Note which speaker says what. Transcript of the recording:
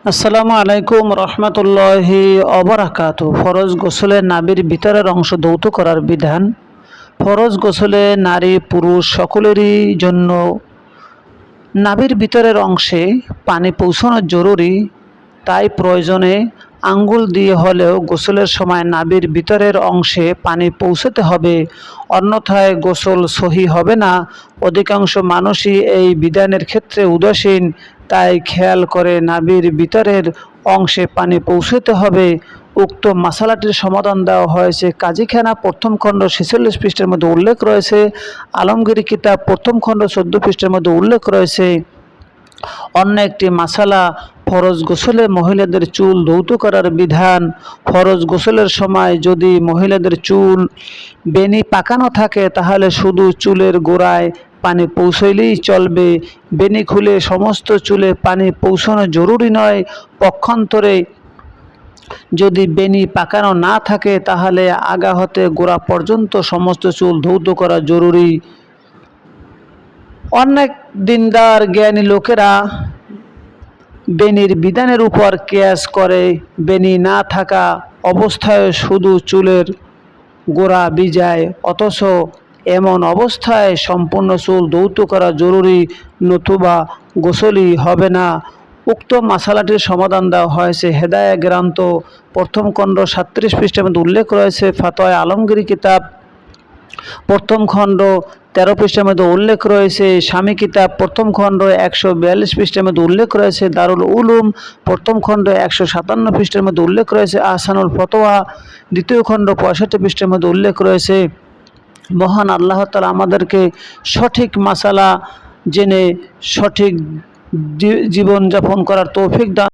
Speaker 1: আসসালামু আলাইকুম রহমতুল্লাহি অবরাকাতু। ফরজ গোসলে নাভির ভিতরের অংশ ধৌত করার বিধান। ফরজ গোসলে নারী পুরুষ সকলেরই জন্য নাভির ভিতরের অংশে পানি পৌঁছানো জরুরি। তাই প্রয়োজনে আঙ্গুল দিয়ে হলেও গোসলের সময় নাভির ভিতরের অংশে পানি পৌঁছাতে হবে, অন্যথায় গোসল সহি হবে না। অধিকাংশ মানুষই এই বিধানের ক্ষেত্রে উদাসীন, তাই খেয়াল করে নাভির ভিতরের অংশে পানি পৌঁছাতে হবে। উক্ত মাসালাটির সমাধান দেওয়া হয়েছে কাজীখানা প্রথম খণ্ড 46 পৃষ্ঠার মধ্যে উল্লেখ রয়েছে। আলমগীরি কিতাব প্রথম খণ্ড 14 পৃষ্ঠার মধ্যে উল্লেখ রয়েছে। অন্য একটি মাসালা, ফরজ গোসলে মহিলাদের চুল ধৌত করার বিধান। ফরজ গোসলের সময় যদি মহিলাদের চুল বেনি পাকানো থাকে তাহলে শুধু চুলের গোড়ায় পানি পৌঁছইলেই চলবে। বেনি খুলে সমস্ত চুলে পানি পৌঁছানো জরুরি নয়। পক্ষান্তরে যদি বেনি পাকানো না থাকে তাহলে আগা হতে গোড়া পর্যন্ত সমস্ত চুল ধৌত করা জরুরি। অনেক দিনদার জ্ঞানী লোকেরা বেনির বিধানের উপর কিয়াস করে বেনি না থাকা অবস্থায় শুধু চুলের গোড়া ভিজায়, অথচ এমন অবস্থায় সম্পূর্ণ চুল ধৌত করা জরুরি, নতুবা গোসলই হবে না। উক্ত মাসালাটির সমাধান দেওয়া হয়েছে হেদায়া গ্রন্থ প্রথম খণ্ড 37 পৃষ্ঠার মধ্যে উল্লেখ রয়েছে। ফাতোয়া আলমগীরি কিতাব প্রথম খণ্ড 13 পৃষ্ঠার মধ্যে উল্লেখ রয়েছে। স্বামী কিতাব প্রথম খণ্ড 142 পৃষ্ঠার মধ্যে উল্লেখ রয়েছে। দারুল উলুম প্রথম খণ্ড 157 পৃষ্ঠার মধ্যে উল্লেখ রয়েছে। আহসানুল ফতোয়া দ্বিতীয় খণ্ড 65 পৃষ্ঠার মধ্যে উল্লেখ রয়েছে। মহান আল্লাহ তাআলা আমাদেরকে সঠিক মাসালা জেনে সঠিক জীবনযাপন করার তৌফিক দান